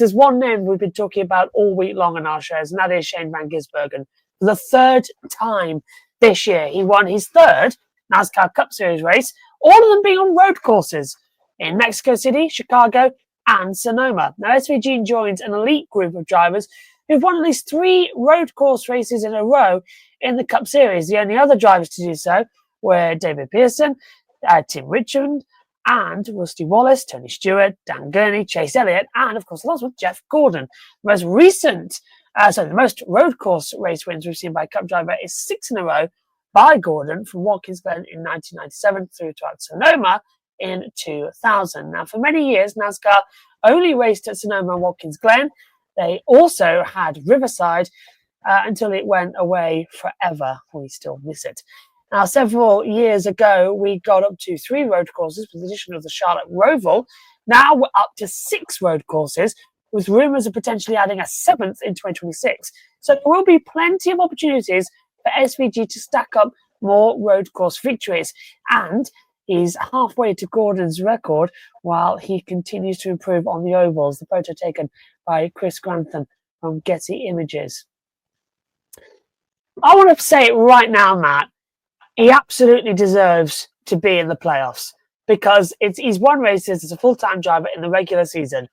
There's one name we've been talking about all week long on our shows, and that is Shane van Gisbergen. For the third time this year, he won his third NASCAR Cup Series race, all of them being on road courses in Mexico City, Chicago, and Sonoma. Now, SVG joins an elite group of drivers who've won at least 3 road course races in a row in the Cup Series. The only other drivers to do so were David Pearson, Tim Richmond, and Rusty Wallace, Tony Stewart, Dan Gurney, Chase Elliott, and of course the last one, Jeff Gordon. The most road course race wins we've seen by a Cup driver is 6 in a row by Gordon, from Watkins Glen in 1997 through to Sonoma in 2000. Now, for many years, NASCAR only raced at Sonoma and Watkins Glen. They also had Riverside until it went away forever. We still miss it. Now, several years ago, we got up to 3 road courses with the addition of the Charlotte Roval. Now we're up to 6 road courses, with rumours of potentially adding a 7th in 2026. So there will be plenty of opportunities for SVG to stack up more road course victories. And he's halfway to Gordon's record while he continues to improve on the ovals. The photo taken by Chris Grantham from Getty Images. I want to say it right now, Matt. He absolutely deserves to be in the playoffs because he's won races as a full-time driver in the regular season.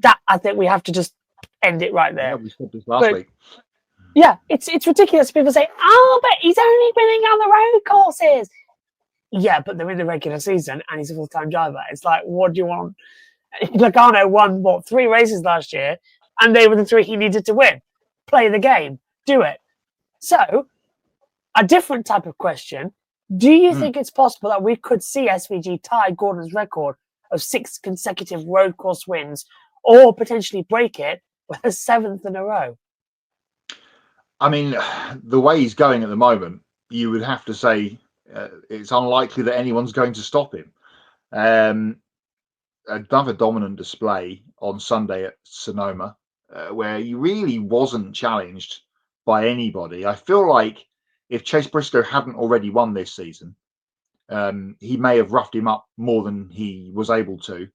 That, I think we have to just end it right there. Yeah, we said this last week. Yeah, it's ridiculous. People say, oh, but he's only winning on the road courses. Yeah, but they're in the regular season and he's a full-time driver. It's like, what do you want? Logano won, 3 races last year, and they were the 3 he needed to win. Play the game. Do it. So, a different type of question. Do you think it's possible that we could see SVG tie Gordon's record of 6 consecutive road course wins, or potentially break it with a 7th in a row? I mean, the way he's going at the moment, you would have to say it's unlikely that anyone's going to stop him. Another dominant display on Sunday at Sonoma, where he really wasn't challenged by anybody. I feel like if Chase Briscoe hadn't already won this season, he may have roughed him up more than he was able to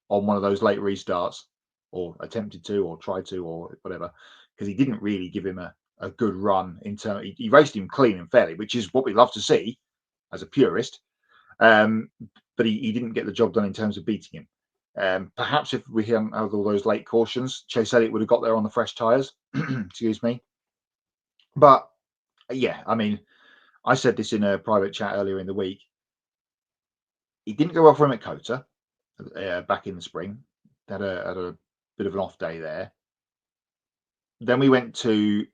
on one of those late restarts, or attempted to, or tried to, or whatever, because he didn't really give him a good run in terms. He raced him clean and fairly, which is what we love to see as a purist. But he didn't get the job done in terms of beating him. Perhaps if we hadn't had all those late cautions, Chase Elliott would have got there on the fresh tyres. Excuse me. But yeah, I mean, I said this in a private chat earlier in the week. He didn't go well for him at Cota back in the spring. Had a bit of an off day there. Then we went to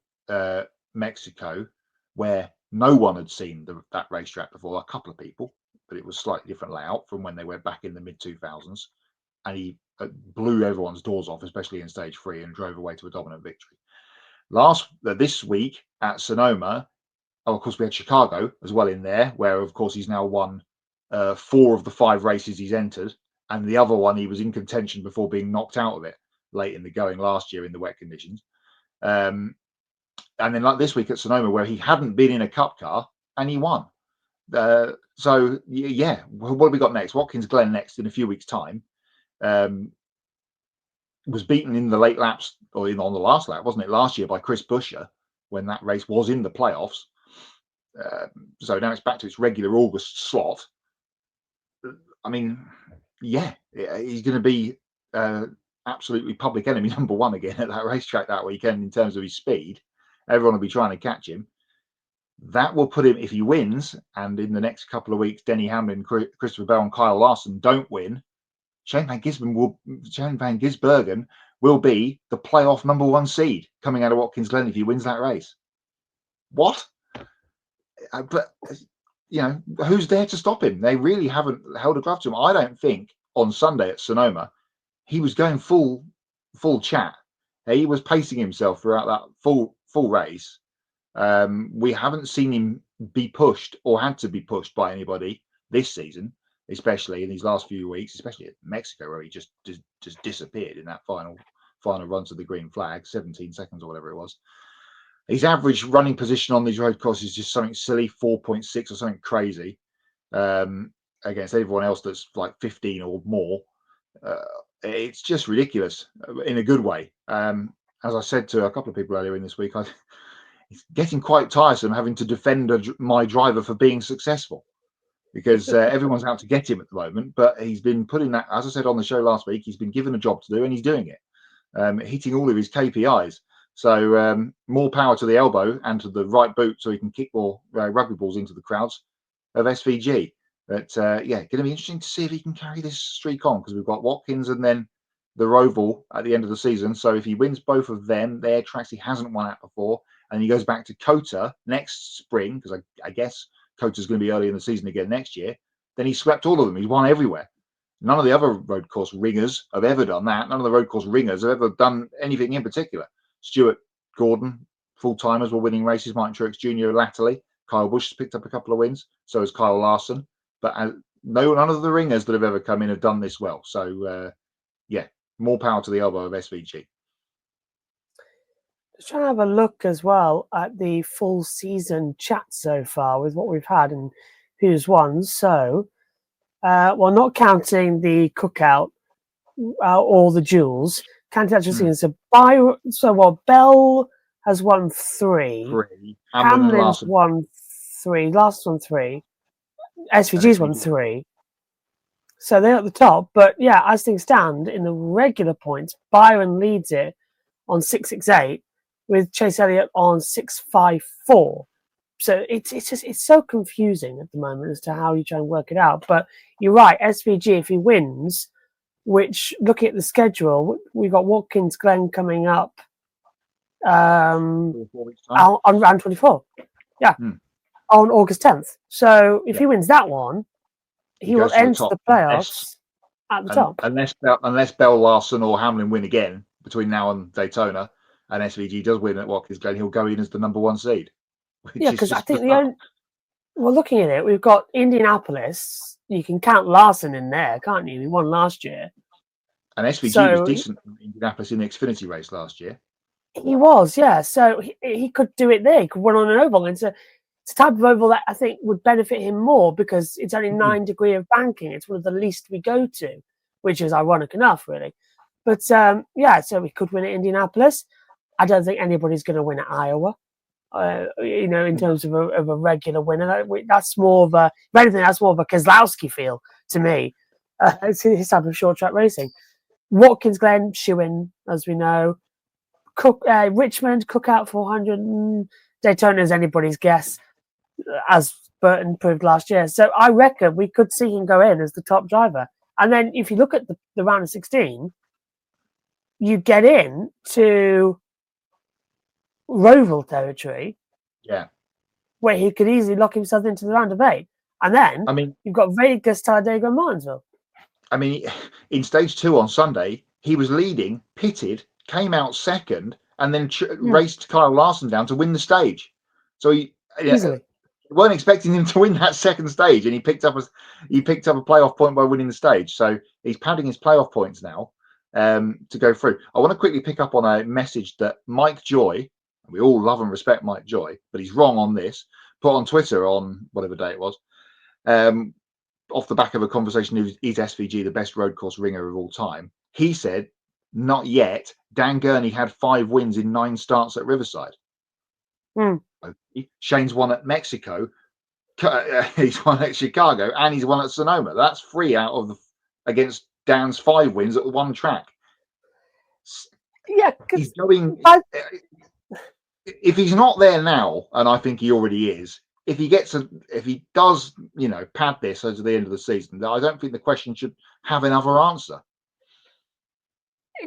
Mexico, where no one had seen that racetrack before. A couple of people, but it was slightly different layout from when they went back in the mid-2000s. And he blew everyone's doors off, especially in stage 3, and drove away to a dominant victory. This week at Sonoma, of course, we had Chicago as well in there, where, of course, he's now won 4 of the 5 races he's entered. And the other one, he was in contention before being knocked out of it late in the going last year in the wet conditions. And then like this week at Sonoma, where he hadn't been in a cup car and he won. So, yeah, what have we got next? Watkins Glen next in a few weeks' time. Was beaten in the late laps, or on the last lap, wasn't it, last year by Chris Buescher when that race was in the playoffs. So now it's back to its regular August slot. I mean, yeah, he's going to be absolutely public enemy number 1 again at that racetrack that weekend in terms of his speed. Everyone will be trying to catch him. That will put him, if he wins, and in the next couple of weeks, Denny Hamlin, Christopher Bell, and Kyle Larson don't win, Shane van Gisbergen will be the playoff number 1 seed coming out of Watkins Glen if he wins that race. What? But, you know, who's there to stop him? They really haven't held a glove to him. I don't think on Sunday at Sonoma he was going full chat. He was pacing himself throughout that full race. We haven't seen him be pushed or had to be pushed by anybody this season, especially in these last few weeks, especially at Mexico, where he just disappeared in that final run to the green flag, 17 seconds or whatever it was. His average running position on these road courses is just something silly, 4.6 or something crazy, against everyone else that's like 15 or more it's just ridiculous in a good way. As I said to a couple of people earlier in this week, it's getting quite tiresome having to defend my driver for being successful, because everyone's out to get him at the moment. But he's been putting that, as I said on the show last week, he's been given a job to do and he's doing it, hitting all of his KPIs. So more power to the elbow and to the right boot, so he can kick more rugby balls into the crowds of SVG. But yeah, going to be interesting to see if he can carry this streak on, because we've got Watkins and then the Roval at the end of the season. So if he wins both of them, their tracks he hasn't won at before, and he goes back to Kota next spring, because I guess Kota's going to be early in the season again next year, then he's swept all of them. He's won everywhere. None of the other road course ringers have ever done that. None of the road course ringers have ever done anything in particular. Stuart Gordon, full-timers, were winning races. Martin Truex Jr. latterly. Kyle Busch has picked up a couple of wins. So has Kyle Larson. But none of the ringers that have ever come in have done this well. So, yeah, more power to the elbow of SVG. Just trying to have a look as well at the full season chat so far with what we've had and who's won. So, well, not counting the cookout or the duels, counting actual season. So, Bell has won 3. Hamlin's won 3. Last won 3. SVG's won 3. So they're at the top. But yeah, as things stand, in the regular points, Byron leads it on 668 with Chase Elliott on 654. So it's so confusing at the moment as to how you try and work it out. But you're right, SVG, if he wins, which, looking at the schedule, we've got Watkins Glen coming up on round 24. Yeah. On August 10th. So if he wins that one, he will enter the playoffs at the top. Unless Bell, Larson or Hamlin win again between now and Daytona, and SVG does win at Watkins Glen, he'll go in as the number 1 seed. Yeah, because I think well, looking at it, we've got Indianapolis. You can count Larson in there, can't you? He won last year. And SVG was decent in Indianapolis in the Xfinity race last year. He was, yeah. So he could do it there. He could run on an oval. It's a type of oval that I think would benefit him more, because it's only 9 degree of banking. It's one of the least we go to, which is ironic enough, really. But yeah, so we could win at Indianapolis. I don't think anybody's going to win at Iowa. In terms of a regular winner, that's more of a, if anything, that's more of a Keselowski feel to me. It's his type of short track racing. Watkins Glen, shoe-in, as we know. Richmond, Cookout 400, Daytona is anybody's guess, as Burton proved last year. So I reckon we could see him go in as the top driver. And then if you look at the round of 16, you get in to Roval territory, where he could easily lock himself into the round of 8. And then you've got Vegas, Talladega, and Martinsville. I mean, in stage 2 on Sunday, he was leading, pitted, came out second, and then raced Kyle Larson down to win the stage. So he weren't expecting him to win that second stage, and he picked up a playoff point by winning the stage. So he's padding his playoff points now to go through. I want to quickly pick up on a message that Mike Joy, we all love and respect Mike Joy, but he's wrong on this, put on Twitter on whatever day it was, off the back of a conversation, is SVG the best road course ringer of all time? He said, not yet. Dan Gurney had 5 wins in 9 starts at Riverside. Shane's won at Mexico, he's won at Chicago, and he's won at Sonoma. That's 3 out of against Dan's 5 wins at one track. Yeah, he's going. If he's not there now, and I think he already is, if he does, pad this over the end of the season, I don't think the question should have another answer.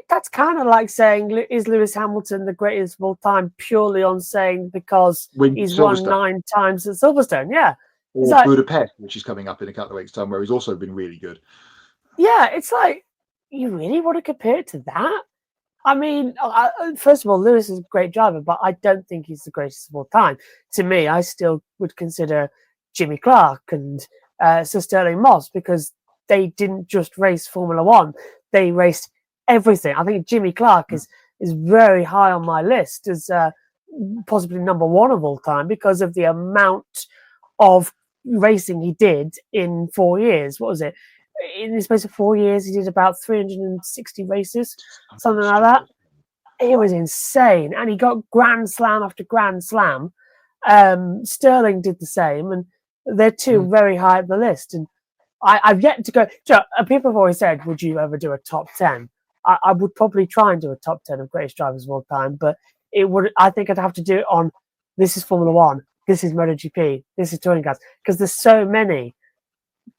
That's kind of like saying, is Lewis Hamilton the greatest of all time, purely on saying because he's won 9 times at Silverstone? Yeah. Or Budapest, which is coming up in a couple of weeks' time, where he's also been really good. Yeah, it's like, you really want to compare it to that? I mean, first of all, Lewis is a great driver, but I don't think he's the greatest of all time. To me, I still would consider Jimmy Clark and Sir Sterling Moss, because they didn't just race Formula One; they raced everything. I think Jimmy Clark is very high on my list as possibly number 1 of all time, because of the amount of racing he did in 4 years. What was it? in the space of 4 years, he did about 360 races, something like that. It was insane, and he got Grand Slam after Grand Slam. Sterling did the same, and they're two very high up the list. And I've yet to go. People have always said, "Would you ever do a top 10?" I would probably try and do a top 10 of greatest drivers of all time, but it would. I think I'd have to do it on. This is Formula One. This is MotoGP. This is touring cars, because there's so many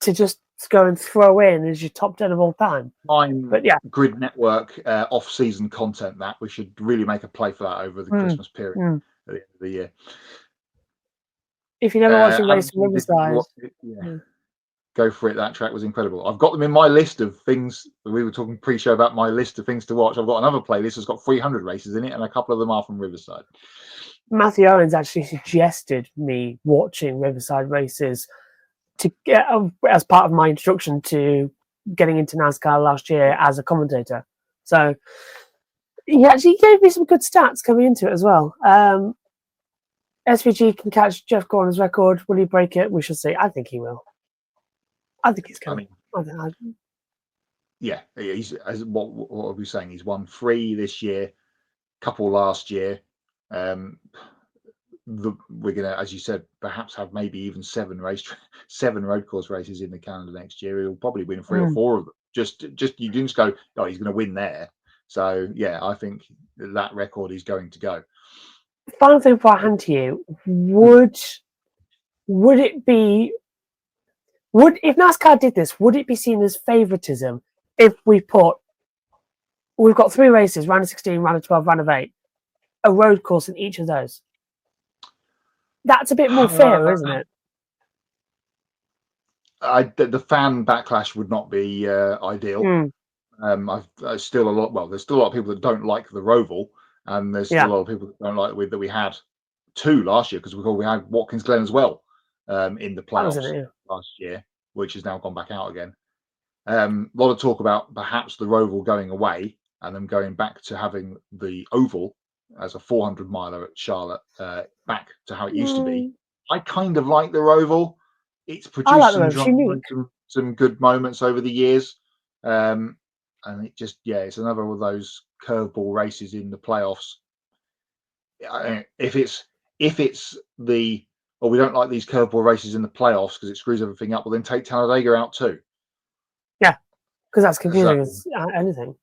to just go and throw in as your top 10 of all time. But yeah, Grid Network off-season content. That we should really make a play for that over the Christmas period at the end of the year. If you never watched a race from Riverside, go for it. That track was incredible. I've got them in my list of things. We were talking pre-show about my list of things to watch. I've got another playlist that's got 300 races in it, and a couple of them are from Riverside. Matthew Owens actually suggested me watching Riverside races to get as part of my introduction to getting into NASCAR last year as a commentator. So he actually gave me some good stats coming into it as well. SVG can catch Jeff Gordon's record. Will he break it? We shall see. I think he will. I think he's coming. Yeah, he's what are we saying? He's won 3 this year, couple last year. We're gonna, as you said, perhaps have maybe even 7 road course races in the calendar next year. He'll probably win 3 or 4 of them. Just you didn't just go, oh, he's going to win there. So yeah, I think that record is going to go. Final thing before I hand to you, would it be? If NASCAR did this, would it be seen as favoritism if we've got 3 races, round of 16, round of 12, round of 8, a road course in each of those? That's a bit more fair, isn't it? The fan backlash would not be ideal. There's still a lot. Well, there's still a lot of people that don't like the Roval, and there's still a lot of people that don't like that we had 2 last year, because we had Watkins Glen as well in the playoffs last year, which has now gone back out again. A lot of talk about perhaps the Roval going away and them going back to having the Oval as a 400 miler at Charlotte, back to how it used to be. I kind of like the Roval. It's produced some good moments over the years, and it just it's another of those curveball races in the playoffs. If it's the we don't like these curveball races in the playoffs because it screws everything up, well then take Talladega out too. Yeah, because that's confusing as anything.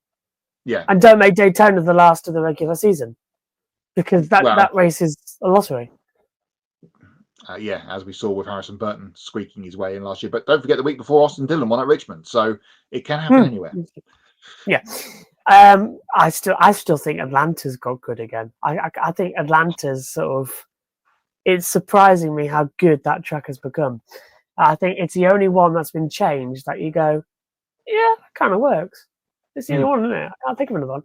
Yeah, and don't make Daytona the last of the regular season, because that race is a lottery. As we saw with Harrison Burton squeaking his way in last year. But don't forget, the week before, Austin Dillon won at Richmond, so it can happen anywhere. Yeah, I still think Atlanta's got good again. I think Atlanta's sort of. It's surprising me how good that track has become. I think it's the only one that's been changed that you go, yeah, that kind of works. It's the only one, isn't it? I can't think of another one.